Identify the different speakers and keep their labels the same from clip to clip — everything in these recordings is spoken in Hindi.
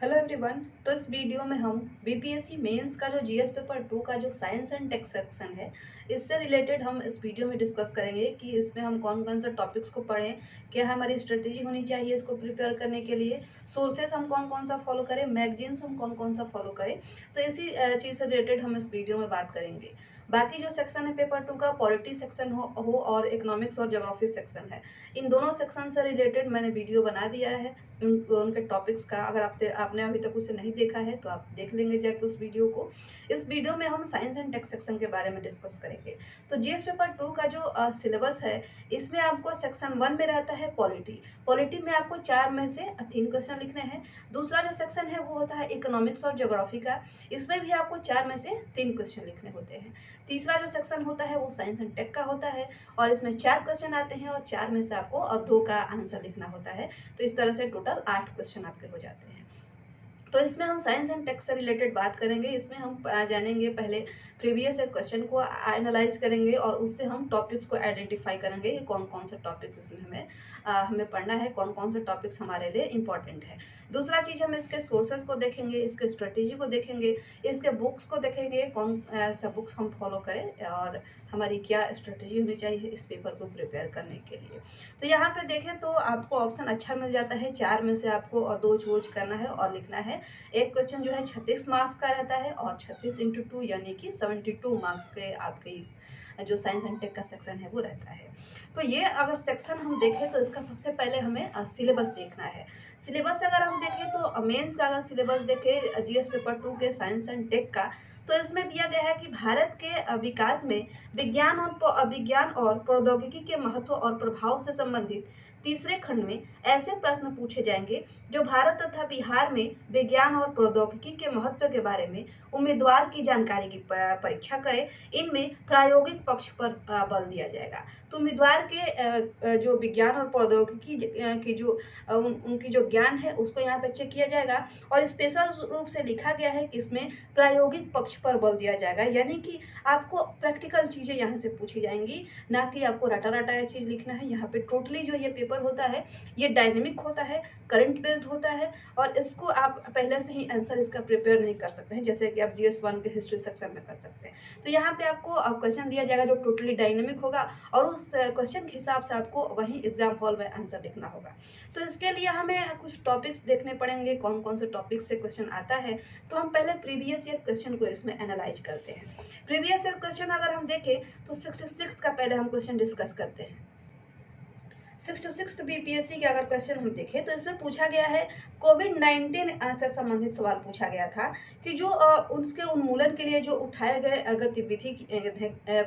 Speaker 1: Hello everyone. तो इस वीडियो में हम बीपीएससी मेंस का जो जीएस पेपर 2 का जो साइंस एंड टेक्स्ट सेक्शन है, इससे रिलेटेड हम इस वीडियो में डिस्कस करेंगे कि इसमें हम कौन कौन से टॉपिक्स को पढ़ें, क्या हमारी स्ट्रेटेजी होनी चाहिए इसको प्रिपेयर करने के लिए, सोर्सेस हम कौन कौन सा फॉलो करें, मैगजीन्स हम कौन कौन सा फॉलो करें। तो इसी चीज़ से रिलेटेड हम इस वीडियो में बात करेंगे। बाकी जो सेक्शन है पेपर 2 का, पॉलिटी सेक्शन हो और इकोनॉमिक्स और ज्योग्राफी सेक्शन है, इन दोनों सेक्शन से रिलेटेड मैंने वीडियो बना दिया है। उनके टॉपिक्स का अगर आपने अभी तक उसे नहीं देखा है तो आप देख लेंगे जाके उस वीडियो को। इस वीडियो में हम साइंस एंड टेक्स्ट सेक्शन के बारे में डिस्कस करेंगे। तो जीएस पेपर 2 का जो सिलेबस है, इसमें आपको सेक्शन 1 में रहता है पॉलिटी। पॉलिटी में आपको 4 में से 3 क्वेश्चन लिखने हैं। दूसरा जो सेक्शन है वो होता है इकोनॉमिक्स और ज्योग्राफी का। इसमें भी आपको 4 में से 3 क्वेश्चन लिखने होते हैं। तीसरा जो सेक्शन होता है वो साइंस एंड टेक का होता है और इसमें 4 क्वेश्चन आते हैं और 4 में से आपको 2 का आंसर लिखना होता है। तो इस तरह से टोटल 8 क्वेश्चन आपके हो जाते हैं। तो इसमें हम साइंस एंड टेक से रिलेटेड बात करेंगे। इसमें हम जानेंगे पहले प्रीवियस ईयर क्वेश्चन को एनालाइज करेंगे और उससे हम टॉपिक्स को आइडेंटिफाई करेंगे कि कौन कौन से टॉपिक्स इसमें हमें पढ़ना है, कौन कौन से टॉपिक्स हमारे लिए इंपॉर्टेंट है। दूसरा चीज़, हम इसके सोर्सेज को देखेंगे, इसके स्ट्रेटेजी को देखेंगे, इसके बुक्स को देखेंगे, कौन सा बुक्स हम फॉलो करें और हमारी क्या स्ट्रेटेजी होनी चाहिए इस पेपर को प्रिपेयर करने के लिए। तो यहाँ पे देखें तो आपको ऑप्शन अच्छा मिल जाता है। 4 में से आपको 2 चूज करना है और लिखना है। एक क्वेश्चन जो है 36 मार्क्स का रहता है और 36 इंटू 2 यानी कि 72 मार्क्स के आपके इस जो साइंस एंड टेक का सेक्शन है वो रहता है। तो ये अगर सेक्शन हम देखें तो इसका सबसे पहले हमें सिलेबस देखना है। सिलेबस अगर हम देखें तो मेंस का अगर सिलेबस देखें जीएस पेपर 2 के साइंस एंड टेक का, तो इसमें दिया गया है कि भारत के विकास में विज्ञान और प्रौद्योगिकी के महत्व और प्रभाव से संबंधित तीसरे खंड में ऐसे प्रश्न पूछे जाएंगे जो भारत तथा बिहार में विज्ञान और प्रौद्योगिकी के महत्व के बारे में उम्मीदवार की जानकारी की परीक्षा करे। इनमें प्रायोगिक पक्ष पर बल दिया जाएगा। तो उम्मीदवार के जो विज्ञान और प्रौद्योगिकी की जो उनकी जो ज्ञान है उसको यहाँ पे चेक किया जाएगा और स्पेशल रूप से लिखा गया है कि इसमें प्रायोगिक पक्ष पर बल दिया जाएगा, यानी कि आपको प्रैक्टिकल चीज़ें यहाँ से पूछी जाएंगी, ना कि आपको रटा रटाया चीज़ लिखना है। यहाँ पे टोटली जो ये पेपर होता है ये डायनेमिक होता है, करंट बेस्ड होता है और इसको आप पहले से ही आंसर इसका प्रिपेयर नहीं कर सकते हैं जैसे कि आप GS1 के हिस्ट्री सेक्शन में कर सकते हैं। तो यहाँ पे आपको क्वेश्चन दिया जाएगा जो टोटली डायनेमिक होगा और उस क्वेश्चन के हिसाब से आपको वहीं एग्जाम हॉल में आंसर लिखना होगा। तो इसके लिए हमें कुछ टॉपिक्स देखने पड़ेंगे, कौन कौन से टॉपिक से क्वेश्चन आता है। तो हम पहले प्रीवियस ईयर क्वेश्चन को इसमें एनालाइज करते हैं। प्रीवियस ईयर क्वेश्चन अगर हम देखें तो 66 का पहले हम क्वेश्चन डिस्कस करते हैं। 66 बीपीएससी के अगर क्वेश्चन हम देखें तो इसमें पूछा गया है कोविड-19 से संबंधित सवाल पूछा गया था कि जो उसके उन्मूलन के लिए जो उठाए गए गतिविधि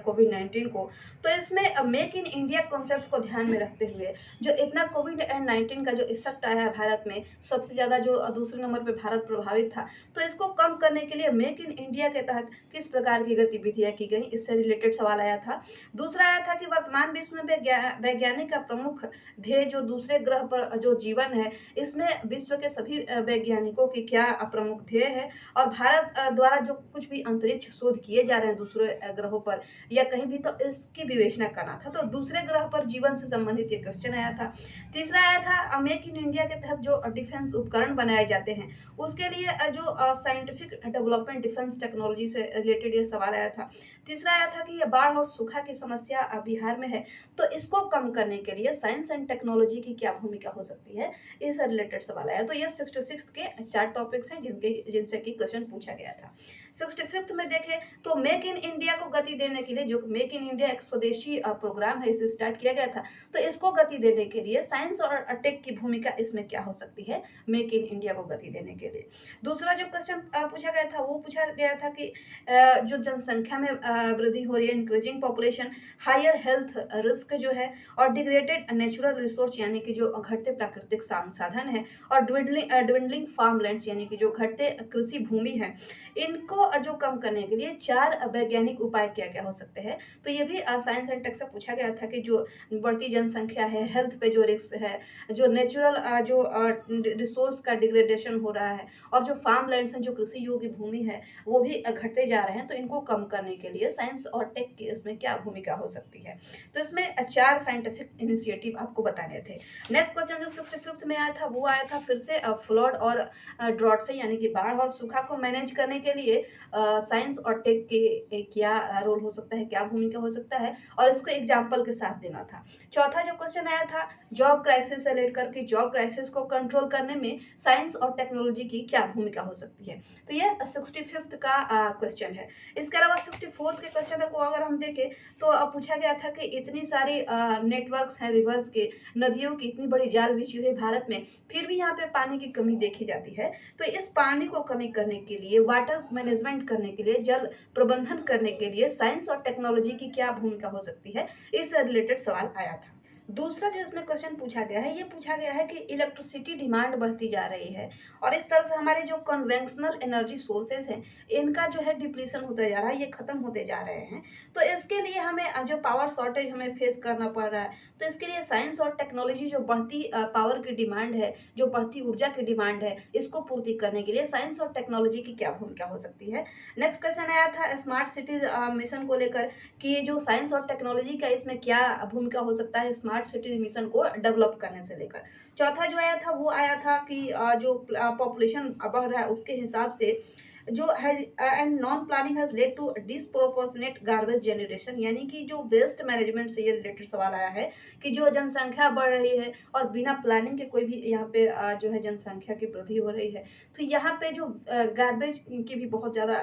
Speaker 1: कोविड-19 को, तो इसमें मेक इन इंडिया कॉन्सेप्ट को ध्यान में रखते हुए जो इतना कोविड-19 का जो इफेक्ट आया है भारत में, सबसे ज़्यादा जो दूसरे नंबर पे भारत प्रभावित था, तो इसको कम करने के लिए मेक इन इंडिया के तहत किस प्रकार की गतिविधियाँ की गई, इससे रिलेटेड सवाल आया था। दूसरा आया था कि वर्तमान विश्व में वैज्ञानिक का प्रमुख ध्येय जो दूसरे ग्रह पर जो जीवन है, इसमें विश्व के सभी वैज्ञानिकों की क्या प्रमुख ध्येय है और भारत द्वारा जो कुछ भी अंतरिक्ष शोध किए जा रहे हैं दूसरे ग्रहों पर या कहीं भी, तो इसकी विवेचना करना था। तो दूसरे ग्रह पर जीवन से संबंधित ये क्वेश्चन आया था। तीसरा आया था मेक इन इंडिया के तहत जो डिफेंस उपकरण बनाए जाते हैं उसके लिए जो साइंटिफिक डेवलपमेंट डिफेंस टेक्नोलॉजी से रिलेटेड ये सवाल आया था। तीसरा आया था कि ये बाढ़ और सूखा की समस्या बिहार में है, तो इसको कम करने के लिए साइंस एंड टेक्नोलॉजी की क्या भूमिका हो सकती है, इससे रिलेटेड सवाल आया। तो ये 66 के 4 टॉपिक्स हैं जिनसे कि क्वेश्चन पूछा गया था। 65th में देखें तो मेक इन इंडिया को गति देने के लिए, जो मेक इन इंडिया एक स्वदेशी प्रोग्राम है, इसे स्टार्ट किया गया था, तो इसको गति देने के लिए साइंस और टेक की भूमिका इसमें क्या हो सकती है मेक इन इंडिया को गति देने के लिए। दूसरा जो क्वेश्चन पूछा गया था वो पूछा गया था कि जो जनसंख्या में वृद्धि हो रही है, increasing population, higher health risk जो है और डिग्रेडेड नेचुरल रिसोर्स यानी कि जो घटते प्राकृतिक संसाधन है और ड्विंडलिंग फार्मलैंड्स यानी कि जो घटते कृषि भूमि है, इनको जो कम करने के लिए 4 वैज्ञानिक उपाय क्या क्या हो सकते हैं। तो ये भी साइंस एंड टेक से पूछा गया था कि जो बढ़ती जनसंख्या है, हेल्थ पे जो रिस्क है, जो नेचुरल जो रिसोर्स का डिग्रेडेशन हो रहा है और जो फार्मलैंड्स हैं, जो कृषि योग्य भूमि है, वो भी घटते जा रहे हैं, तो इनको कम करने के लिए साइंस और टेक की इसमें क्या भूमिका हो सकती है। तो इसमें 4 साइंटिफिक इनिशिएटिव ऑब्जेक्टिव आपको बताने थे। नेक्स्ट क्वेश्चन जो 65th में आया था वो आया था फिर से फ्लड और ड्रॉट से यानी कि बाढ़ और सूखा को मैनेज करने के लिए साइंस और टेक के क्या रोल हो सकता है, क्या भूमिका हो सकता है, और इसको एग्जाम्पल के साथ देना था। चौथा जो क्वेश्चन आया था जॉब क्राइसिस से लेकर के जॉब क्राइसिस को कंट्रोल करने में साइंस और टेक्नोलॉजी की क्या भूमिका हो सकती है। तो ये 65th का क्वेश्चन है। इसके अलावा 64th के क्वेश्चन को अगर हम देखें तो पूछा गया था कि इतनी सारी नेटवर्क्स हैं रिवर्स के, नदियों की इतनी बड़ी जाल बिछी हुई है भारत में, फिर भी यहाँ पे पानी की कमी देखी जाती है। तो इस पानी को कमी करने के लिए, वाटर मैनेजमेंट करने के लिए, जल प्रबंधन करने के लिए साइंस और टेक्नोलॉजी की क्या भूमिका हो सकती है, इससे रिलेटेड सवाल आया था। दूसरा जो इसमें क्वेश्चन पूछा गया है, ये पूछा गया है कि इलेक्ट्रिसिटी डिमांड बढ़ती जा रही है और इस तरह से हमारे जो कन्वेंशनल एनर्जी सोर्सेज हैं इनका जो है डिप्लीशन होता जा रहा है, ये खत्म होते जा रहे हैं। तो इसके लिए हमें जो पावर शॉर्टेज हमें फेस करना पड़ रहा है, तो इसके लिए साइंस और टेक्नोलॉजी जो बढ़ती पावर की डिमांड है, जो बढ़ती ऊर्जा की डिमांड है, इसको पूर्ति करने के लिए साइंस और टेक्नोलॉजी की क्या भूमिका हो सकती है। नेक्स्ट क्वेश्चन आया था स्मार्ट सिटीज मिशन को लेकर कि ये जो साइंस और टेक्नोलॉजी का इसमें क्या भूमिका हो सकता है स्मार्ट सिटी मिशन को डेवलप करने से लेकर। चौथा जो आया था वो आया था कि जो पॉपुलेशन बढ़ रहा है उसके हिसाब से जो and non planning has led to disproportionate garbage generation, यानी कि जो वेस्ट मैनेजमेंट से ये रिलेटेड सवाल आया है कि जो जनसंख्या बढ़ रही है और बिना प्लानिंग के कोई भी यहाँ पे जो है जनसंख्या की वृद्धि हो रही है, तो यहाँ पे जो गार्बेज की भी बहुत ज़्यादा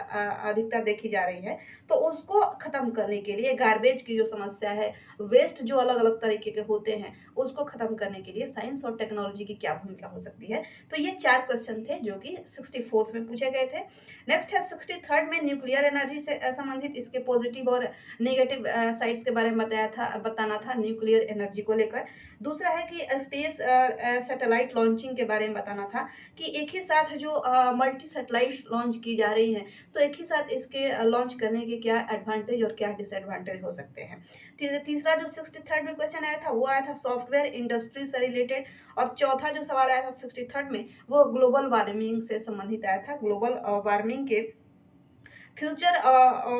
Speaker 1: अधिकता देखी जा रही है। तो उसको ख़त्म करने के लिए गार्बेज की जो समस्या है, वेस्ट जो अलग अलग तरीके के होते हैं, उसको ख़त्म करने के लिए साइंस और टेक्नोलॉजी की क्या भूमिका हो सकती है। तो ये 4 क्वेश्चन थे जो कि 64th में पूछे गए थे। नेक्स्ट है 63rd में न्यूक्लियर एनर्जी से संबंधित इसके पॉजिटिव और नेगेटिव साइड्स के बारे में बताना था न्यूक्लियर एनर्जी को लेकर। दूसरा है कि स्पेस सैटेलाइट लॉन्चिंग के बारे में बताना था कि एक ही साथ जो मल्टी सैटेलाइट लॉन्च की जा रही हैं, तो एक ही साथ इसके लॉन्च करने के क्या एडवांटेज और क्या डिसएडवांटेज हो सकते हैं। तीसरा जो 63rd में क्वेश्चन आया था वो आया था सॉफ्टवेयर इंडस्ट्री से रिलेटेड, और चौथा जो सवाल आया था 63rd में वो ग्लोबल वार्मिंग से संबंधित आया था। ग्लोबल वार्मिंग के future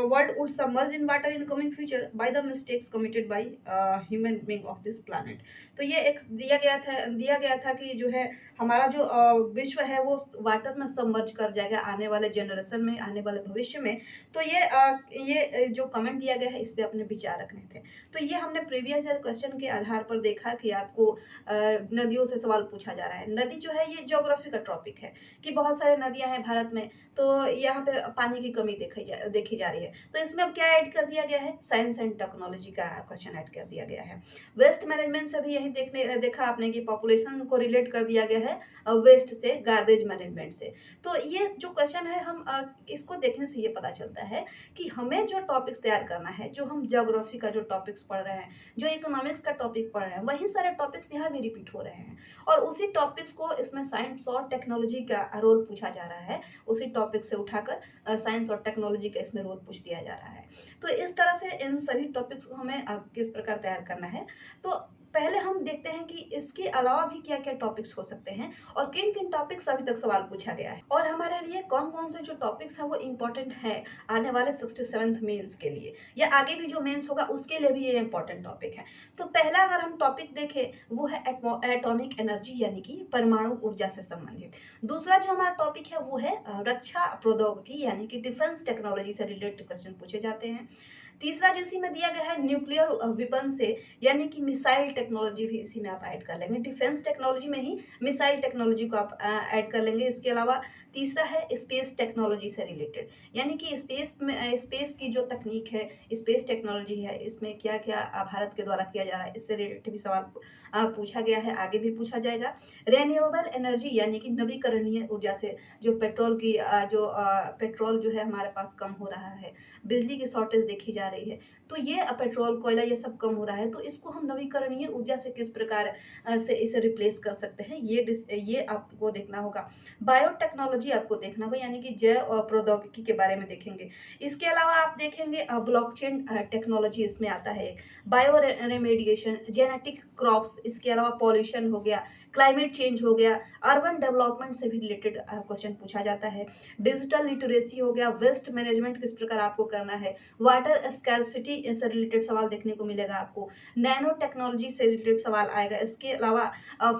Speaker 1: world would submerge in water in coming future by the mistakes committed by human being of this planet। तो ये एक दिया गया था कि जो है हमारा जो विश्व है वो वाटर में सबमर्ज कर जाएगा आने वाले जनरेशन में, आने वाले भविष्य में। तो ये जो कमेंट दिया गया है इस पे अपने विचार रखने थे। तो ये हमने प्रीवियस ईयर क्वेश्चन के आधार पर देखा कि आपको नदियों से सवाल पूछा जा रहा है। नदी जो है ये ज्योग्राफी का टॉपिक है कि बहुत सारे नदियां हैं भारत में, तो यहाँ पे पानी की कमी देखी जा रही है। तो इसमें अब क्या ऐड कर दिया गया है, साइंस एंड टेक्नोलॉजी का क्वेश्चन ऐड कर दिया गया है। वेस्ट मैनेजमेंट से भी यही देखा आपने कि पॉपुलेशन को रिलेट कर दिया गया है वेस्ट से, गार्बेज मैनेजमेंट से। तो ये जो क्वेश्चन है हम इसको देखने से ये पता चलता है कि हमें जो टॉपिक्स तैयार करना है, जो हम ज्योग्राफी का जो टॉपिक्स पढ़ रहे हैं, जो इकोनॉमिक्स का टॉपिक पढ़ रहे हैं, वही सारे टॉपिक्स यहाँ भी रिपीट हो रहे हैं और उसी टॉपिक्स को इसमें साइंस और टेक्नोलॉजी का रोल पूछा जा रहा है। उसी टॉपिक से उठाकर साइंस और टेक्नोलॉजी का इसमें रोल पूछ दिया जा रहा है। तो इस तरह से इन सभी टॉपिक्स को हमें किस प्रकार तैयार करना है, तो पहले हम देखते हैं कि इसके अलावा भी क्या क्या टॉपिक्स हो सकते हैं और किन किन टॉपिक्स अभी तक सवाल पूछा गया है और हमारे लिए कौन कौन से जो टॉपिक्स हैं वो इम्पोर्टेंट है आने वाले 67th मेंस के लिए या आगे भी जो मेंस होगा उसके लिए भी ये इम्पोर्टेंट टॉपिक है। तो पहला अगर हम टॉपिक देखें वो है एटॉमिक एनर्जी यानी कि परमाणु ऊर्जा से संबंधित। दूसरा जो हमारा टॉपिक है वो है रक्षा प्रौद्योगिकी यानी कि डिफेंस टेक्नोलॉजी से रिलेटेड क्वेश्चन पूछे जाते हैं। तीसरा जो इसी में दिया गया है न्यूक्लियर वेपन से यानी कि मिसाइल टेक्नोलॉजी भी इसी में आप ऐड कर लेंगे, डिफेंस टेक्नोलॉजी में ही मिसाइल टेक्नोलॉजी को आप ऐड कर लेंगे। इसके अलावा तीसरा है स्पेस टेक्नोलॉजी से रिलेटेड यानी कि स्पेस की जो तकनीक है, स्पेस टेक्नोलॉजी है, इसमें क्या क्या भारत के द्वारा किया जा रहा है, इससे रिलेटेड भी सवाल पूछा गया है, आगे भी पूछा जाएगा। रेन्यूएबल एनर्जी यानी कि नवीकरणीय ऊर्जा से जो पेट्रोल जो है हमारे पास कम हो रहा है, बिजली की शॉर्टेज देखी जा रही है, तो ये पेट्रोल कोयला ये सब कम हो रहा है, तो इसको हम नवीकरणीय ऊर्जा से किस प्रकार से इसे रिप्लेस कर सकते हैं, ये आपको देखना होगा। बायोटेक्नोलॉजी आपको देखना होगा यानी कि जैव प्रौद्योगिकी के बारे में देखेंगे। इसके अलावा आप देखेंगे ब्लॉकचेन टेक्नोलॉजी इसमें आता है, बायो रेमेडिएशन, जेनेटिक क्रॉप्स, इसके अलावा पॉल्यूशन हो गया, क्लाइमेट चेंज हो गया, अर्बन डेवलपमेंट से भी रिलेटेड क्वेश्चन पूछा जाता है, डिजिटल लिटरेसी हो गया, वेस्ट मैनेजमेंट किस प्रकार आपको करना है, वाटर स्कैरसिटी से रिलेटेड सवाल देखने को मिलेगा आपको, नैनो टेक्नोलॉजी से रिलेटेड सवाल आएगा। इसके अलावा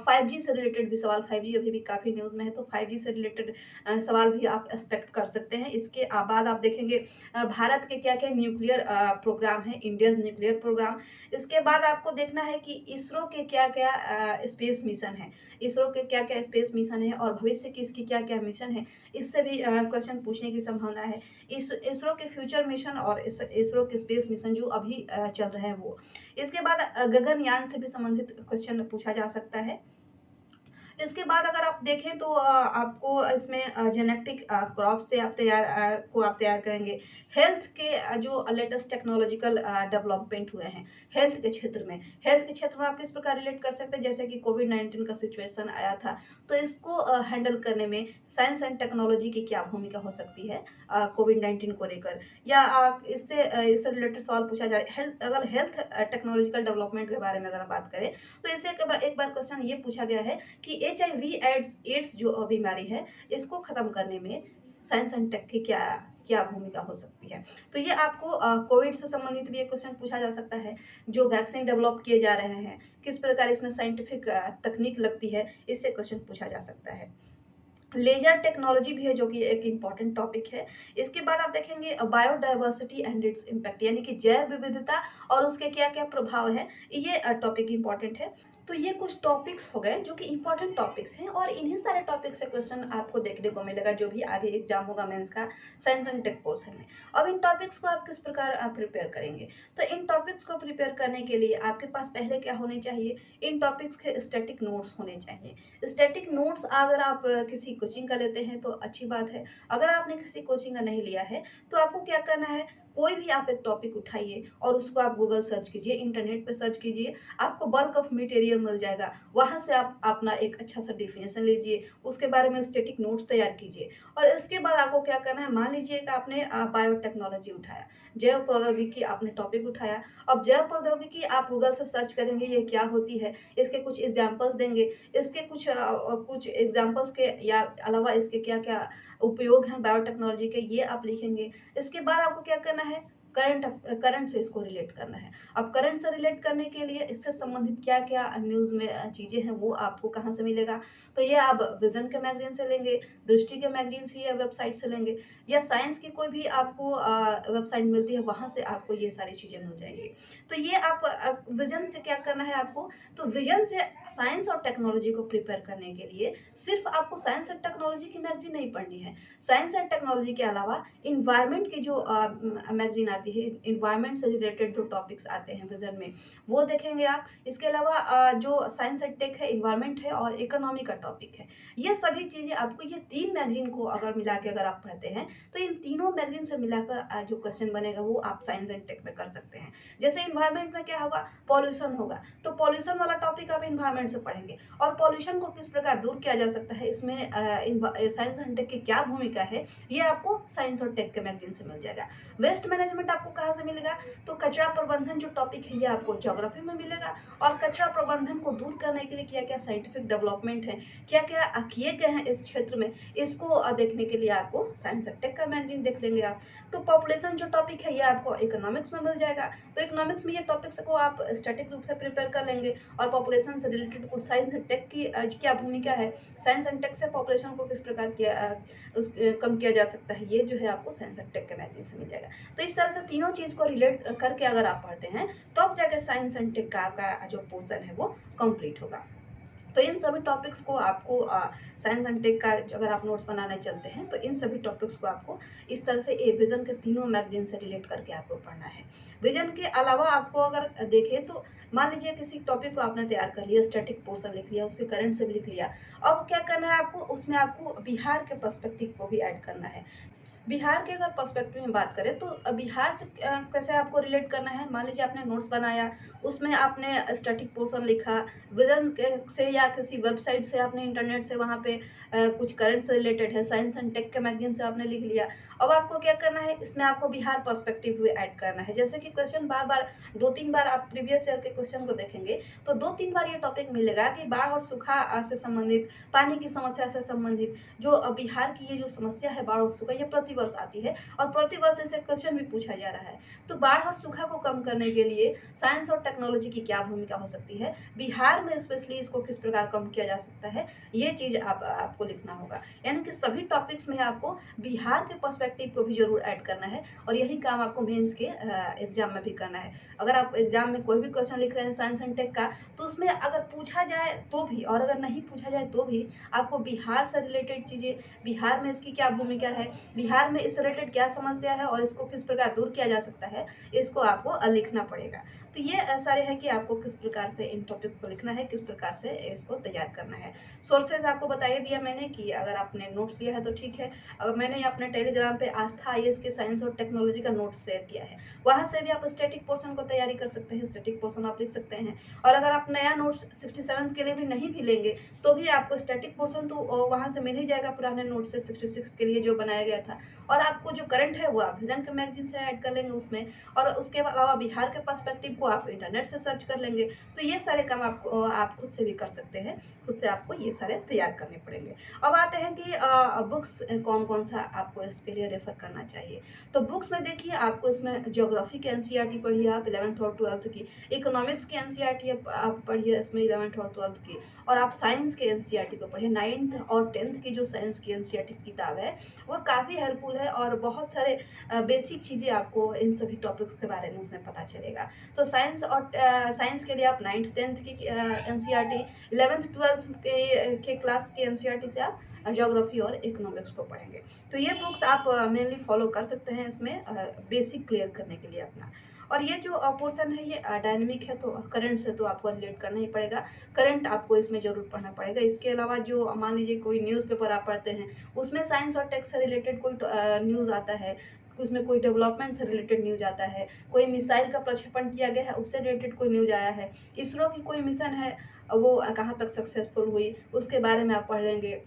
Speaker 1: 5G से रिलेटेड भी सवाल, 5G अभी भी काफ़ी न्यूज़ में है, तो 5G से रिलेटेड सवाल भी आप एक्सपेक्ट कर सकते हैं। इसके बाद आप देखेंगे भारत के क्या क्या न्यूक्लियर प्रोग्राम है, इंडियाज न्यूक्लियर प्रोग्राम। इसके बाद आपको देखना है कि इसरो के क्या क्या स्पेस मिशन है, इसरो के क्या क्या स्पेस मिशन है और भविष्य की इसकी क्या क्या मिशन है, इससे भी क्वेश्चन पूछने की संभावना है। इसरो के फ्यूचर मिशन और इसरो के स्पेस मिशन जो अभी चल रहे हैं वो। इसके बाद गगनयान से भी संबंधित क्वेश्चन पूछा जा सकता है। इसके बाद अगर आप देखें तो आपको इसमें जेनेटिक क्रॉप से आप तैयार करेंगे। हेल्थ के जो लेटेस्ट टेक्नोलॉजिकल डेवलपमेंट हुए हैं हेल्थ के क्षेत्र में, हेल्थ के क्षेत्र में आप किस प्रकार रिलेट कर सकते हैं, जैसे कि कोविड-19 का सिचुएशन आया था, तो इसको हैंडल करने में साइंस एंड टेक्नोलॉजी की क्या भूमिका हो सकती है कोविड-19 को लेकर, या इससे रिलेटेड सवाल पूछा जाए। अगर हेल्थ टेक्नोलॉजिकल डेवलपमेंट के बारे में अगर हम बात करें, तो इससे एक बार क्वेश्चन ये पूछा गया है कि HIV एड्स जो बीमारी है, इसको खत्म करने में साइंस एंड टेक की क्या क्या भूमिका हो सकती है। तो ये आपको कोविड से संबंधित भी एक क्वेश्चन पूछा जा सकता है। जो वैक्सीन डेवलप किए जा रहे हैं, किस प्रकार इसमें साइंटिफिक तकनीक लगती है, इससे क्वेश्चन पूछा जा सकता है। लेजर टेक्नोलॉजी भी है जो कि एक इम्पॉर्टेंट टॉपिक है। इसके बाद आप देखेंगे बायोडाइवर्सिटी एंड इट्स इम्पैक्ट, यानी कि जैव विविधता और उसके क्या क्या प्रभाव है, ये टॉपिक इम्पॉर्टेंट है। तो ये कुछ टॉपिक्स हो गए जो कि इम्पॉर्टेंट टॉपिक्स हैं और इन्हीं सारे टॉपिक से क्वेश्चन आपको देखने को मिलेगा जो भी आगे एग्जाम होगा मेंस का साइंस एंड टेक पोर्शन में। अब इन टॉपिक्स को आप किस प्रकार प्रिपेयर करेंगे, तो इन टॉपिक्स को प्रिपेयर करने के लिए आपके पास पहले क्या होने चाहिए, इन टॉपिक्स के स्टैटिक नोट्स होने चाहिए। स्टैटिक नोट्स अगर आप किसी कोचिंग का लेते हैं तो अच्छी बात है, अगर आपने किसी कोचिंग का नहीं लिया है तो आपको क्या करना है, कोई भी आप एक टॉपिक उठाइए और उसको आप गूगल सर्च कीजिए, इंटरनेट पे सर्च कीजिए, आपको बल्क ऑफ मटेरियल मिल जाएगा। वहाँ से आप अपना एक अच्छा सा डिफिनेशन लीजिए, उसके बारे में स्टैटिक नोट्स तैयार कीजिए और इसके बाद आपको क्या करना है, मान लीजिए कि आपने बायोटेक्नोलॉजी उठाया, जैव प्रौद्योगिकी आपने टॉपिक उठाया। अब जैव प्रौद्योगिकी आप गूगल से सर्च करेंगे ये क्या होती है, इसके कुछ एग्जाम्पल्स देंगे, इसके कुछ एग्जाम्पल्स के या अलावा इसके क्या क्या उपयोग हैं बायोटेक्नोलॉजी के, ये आप लिखेंगे। इसके बाद आपको क्या करना है, करंट से इसको रिलेट करना है। अब करंट से रिलेट करने के लिए इससे संबंधित क्या क्या न्यूज़ में चीज़ें हैं वो आपको कहाँ से मिलेगा, तो ये आप विजन के मैगजीन से लेंगे, दृष्टि के मैगजीन से या वेबसाइट से लेंगे, या साइंस की कोई भी आपको वेबसाइट मिलती है वहाँ से आपको ये सारी चीज़ें मिल जाएंगी। तो ये आप विजन से क्या करना है आपको, तो विजन से साइंस और टेक्नोलॉजी को प्रिपेयर करने के लिए सिर्फ आपको साइंस एंड टेक्नोलॉजी की मैगजीन नहीं पढ़नी है, साइंस एंड टेक्नोलॉजी के अलावा इन्वायरमेंट की जो मैगजीन आती है, इन्वायरमेंट से रिलेटेड जो टॉपिक्स आते हैं विजन में वो देखेंगे आप। इसके अलावा जो साइंस एंड टेक है, इन्वायरमेंट है और इकोनॉमी का टॉपिक है, ये सभी चीज़ें आपको ये 3 मैगजीन को अगर मिला के अगर आप पढ़ते हैं तो इन तीनों मैगजीन से मिलाकर जो क्वेश्चन बनेगा वो आप साइंस एंड टेक में कर सकते हैं। जैसे इन्वायरमेंट में क्या होगा, पॉल्यूशन होगा, तो पॉल्यूशन वाला टॉपिक आप इन्वायरमेंट से पढ़ेंगे और पॉल्यूशन को किस प्रकार दूर किया जा सकता है, इसमें साइंस एंड टेक की क्या भूमिका है, ये आपको साइंस और टेक के मैगजीन से मिल जाएगा। वेस्ट मैनेजमेंट आपको कहाँ से मिलेगा, तो कचरा प्रबंधन जो टॉपिक है ये आपको ज्योग्राफी में मिलेगा और कचरा प्रबंधन को दूर करने के लिए क्या क्या साइंटिफिक डेवलपमेंट है, क्या क्या किए गए हैं इस क्षेत्र में, इसको देखने के लिए आपको साइंस एंड टेक का मैगजीन देख लेंगे आप। तो पॉपुलेशन जो टॉपिक है ये आपको इकोनॉमिक्स में मिल जाएगा, तो इकोनॉमिक्स में ये टॉपिक्स को आप स्टैटिक रूप से प्रिपेयर कर लेंगे और पॉपुलेशन से रिलेटेड कुछ साइंस एंड टेक की क्या भूमिका है, साइंस एंड टेक से पॉपुलेशन को किस प्रकार कम किया जा सकता है, ये जो है आपको साइंस एंड टेक के मैगजीन से मिल जाएगा। तो इस तरह से तीनों चीज़ को रिलेट करके अगर आप पढ़ते हैं तो अब जाकर साइंस एंड टेक का आपका जो पोर्शन है वो कंप्लीट होगा। तो इन सभी टॉपिक्स को आपको साइंस एंड टेक का अगर आप नोट्स बनाने चलते हैं तो इन सभी टॉपिक्स को आपको इस तरह से विजन के तीनों मैगजीन से रिलेट करके आपको पढ़ना है। विजन के अलावा आपको अगर देखें तो मान लीजिए किसी टॉपिक को आपने तैयार कर लिया, स्टैटिक पोर्शन लिख लिया, उसके करंट से भी लिख लिया, अब क्या करना है आपको, उसमें आपको बिहार के पर्सपेक्टिव को भी ऐड करना है। बिहार के अगर पर्सपेक्टिव में बात करें तो बिहार से कैसे आपको रिलेट करना है। मान लीजिए आपने नोट्स बनाया, उसमें आपने स्टैटिक पोर्शन लिखा, विजन से या किसी वेबसाइट से आपने इंटरनेट से वहाँ पे कुछ करंट से रिलेटेड है, साइंस एंड टेक के मैगजीन से आपने लिख लिया। अब आपको क्या करना है, इसमें आपको बिहार पर्सपेक्टिव भी ऐड करना है। जैसे कि क्वेश्चन बार बार 2-3 बार आप प्रीवियस ईयर के क्वेश्चन को देखेंगे तो 2-3 बार ये टॉपिक मिलेगा कि बाढ़ और सूखा से संबंधित, पानी की समस्या से संबंधित जो बिहार की ये जो समस्या है बाढ़ और सूखा, ये प्रतिवर्ष आती है और प्रतिवर्ष ऐसे क्वेश्चन भी पूछा जा रहा है। तो बाढ़ और सूखा को कम करने के लिए साइंस और टेक्नोलॉजी की क्या भूमिका हो सकती है, बिहार में स्पेशली इसको किस प्रकार कम किया जा सकता है, ये चीज़ आपको लिखना होगा। यानी कि सभी टॉपिक्स में आपको बिहार के पर्सपेक्टिव को भी जरूर ऐड करना है और यही काम आपको मेंस के एग्जाम में भी करना है। अगर आप एग्जाम में कोई भी क्वेश्चन लिख रहे हैं साइंस एंड टेक का, तो उसमें अगर पूछा जाए तो भी और अगर नहीं पूछा जाए तो भी आपको बिहार से रिलेटेड चीज़ें, बिहार में इसकी क्या भूमिका है, बिहार में इससे रिलेटेड क्या समस्या है और इसको किस प्रकार दूर किया जा सकता है, इसको आपको लिखना पड़ेगा। तो ये सारे हैं कि आपको किस प्रकार से इन टॉपिक को लिखना है, किस प्रकार से इसको तैयार करना है। सोर्सेज आपको बता ही दिया मैंने कि अगर आपने नोट्स लिया है तो ठीक है। अगर मैंने अपने टेलीग्राम पे आस्था आईएएस के साइंस और टेक्नोलॉजी का नोट्स शेयर किया है, वहाँ से भी आप स्टैटिक पोर्शन को तैयारी कर सकते हैं, स्टैटिक पोर्शन आप लिख सकते हैं। और अगर आप नया नोट्स 67 के लिए भी नहीं भी लेंगे तो भी आपको स्टैटिक पोर्शन तो वहाँ से मिल ही जाएगा पुराने नोट्स से, 66 के लिए जो बनाया गया था। और आपको जो करंट है वो आप विजन के मैगजीन से ऐड कर लेंगे उसमें, और उसके अलावा बिहार के पर्सपेक्टिव को आप इंटरनेट से सर्च कर लेंगे। तो ये सारे काम आपको आप खुद से भी कर सकते हैं, खुद से आपको ये सारे तैयार करने पड़ेंगे। अब आते हैं कि बुक्स कौन कौन सा आपको इसके लिए रेफर करना चाहिए। तो बुक्स में देखिए, आपको इसमें ज्योग्राफी के एनसीईआरटी पढ़िए आप 11th और 12th की, इकोनॉमिक्स की एनसीईआरटी आप पढ़िए इसमें 11th और 12th की, और आप साइंस के एनसीईआरटी को पढ़िए। 9th और 10th की जो साइंस की एनसीईआरटी किताब है वो काफ़ी हेल्पफुल है और बहुत सारे बेसिक चीज़ें आपको इन सभी टॉपिक्स के बारे में उसमें पता चलेगा। तो साइंस और साइंस के लिए आप 9th 10th की एनसीईआरटी, 11th 12th के क्लास के एनसीईआरटी से आप ज्योग्राफी और इकोनॉमिक्स को पढ़ेंगे। तो ये बुक्स आप मेनली फॉलो कर सकते हैं इसमें बेसिक क्लियर करने के लिए अपना। और ये जो पोर्शन है ये डायनेमिक है, तो करंट से तो आपको रिलेट करना ही पड़ेगा, करंट आपको इसमें जरूर पढ़ना पड़ेगा। इसके अलावा जो मान लीजिए कोई न्यूज़पेपर आप पढ़ते हैं, उसमें साइंस और टेक से रिलेटेड कोई न्यूज़ आता है, उसमें कोई डेवलपमेंट से रिलेटेड न्यूज आता है, कोई मिसाइल का प्रक्षेपण किया गया है उससे रिलेटेड कोई न्यूज आया है, इसरो की कोई मिशन है वो कहाँ तक सक्सेसफुल हुई, उसके बारे में आप पढ़ लेंगे।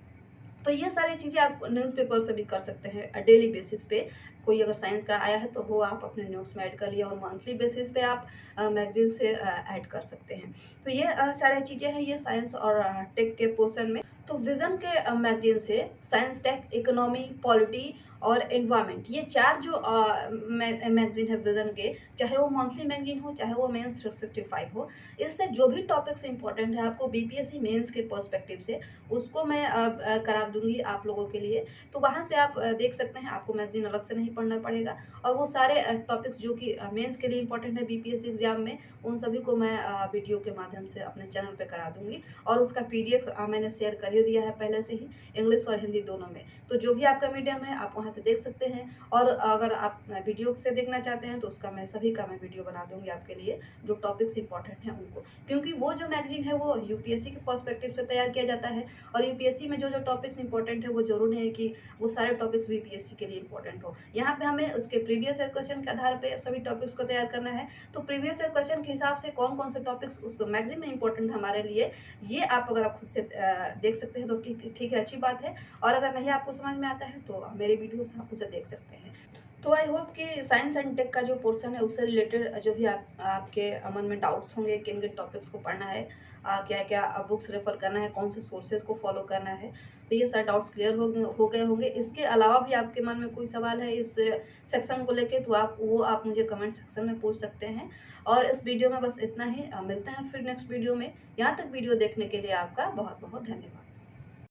Speaker 1: तो ये सारी चीज़ें आप न्यूज़पेपर से भी कर सकते हैं डेली बेसिस पे। कोई अगर साइंस का आया है तो वो आप अपने नोट्स में ऐड कर लिया, और मंथली बेसिस पे आप मैगजीन से ऐड कर सकते हैं। तो ये सारी चीज़ें हैं ये साइंस और टेक के पोर्शन में। तो विजन के मैगजीन से साइंस, टेक, इकोनॉमी, पॉलिटी और एनवायरनमेंट, ये 4 जो मैगजीन है विजन के, चाहे वो मंथली मैगजीन हो चाहे वो मेंस 365 हो, इससे जो भी टॉपिक्स इंपॉर्टेंट है आपको बीपीएससी मेंस के पर्सपेक्टिव से, उसको मैं करा दूंगी आप लोगों के लिए। तो वहाँ से आप देख सकते हैं, आपको मैगजीन अलग से नहीं पढ़ना पड़ेगा, और वो सारे टॉपिक्स जो कि मेंस के लिए इंपॉर्टेंट है बीपीएससी एग्जाम में, उन सभी को मैं वीडियो के माध्यम से अपने चैनल पे करा दूंगी। और उसका पीडीएफ मैंने शेयर कर ही दिया है पहले से ही, इंग्लिश और हिंदी दोनों में। तो जो भी आपका मीडियम है आप वहाँ से देख सकते हैं, और अगर आप वीडियो से देखना चाहते हैं तो उसका मैं सभी का मैं वीडियो बना दूंगी आपके लिए, जो टॉपिक्स इंपॉर्टेंट हैं उनको। क्योंकि वो जो मैगजीन है वो यूपीएससी के पर्सपेक्टिव से तैयार किया जाता है, और यूपीएससी में जो जो टॉपिक्स इंपॉर्टेंट है वो जरूर है कि वो सारे टॉपिक्स बीपीएससी के लिए इंपॉर्टेंट हो। यहाँ पे हमें उसके प्रीवियस ईयर क्वेश्चन के आधार पर सभी टॉपिक्स को तैयार करना है। तो प्रीवियस ईयर क्वेश्चन के हिसाब से कौन कौन से टॉपिक्स उस मैगजीन में इंपॉर्टेंट है हमारे लिए, ये आप अगर आप खुद से देख सकते हैं तो ठीक है, अच्छी बात है। और अगर नहीं आपको समझ में आता है तो मेरे वीडियो से आप उसे देख सकते हैं। तो आई होप कि साइंस एंड टेक का जो पोर्शन है उससे रिलेटेड जो भी आपके मन में डाउट्स होंगे, किन किन टॉपिक्स को पढ़ना है, क्या क्या बुक्स रेफर करना है, कौन से सोर्सेज को फॉलो करना है, तो ये सारे डाउट्स क्लियर हो गए होंगे। इसके अलावा भी आपके मन में कोई सवाल है इस सेक्शन को लेके, तो आप मुझे कमेंट सेक्शन में पूछ सकते हैं। और इस वीडियो में बस इतना ही, मिलते हैं फिर नेक्स्ट वीडियो में। यहाँ तक वीडियो देखने के लिए आपका बहुत बहुत धन्यवाद।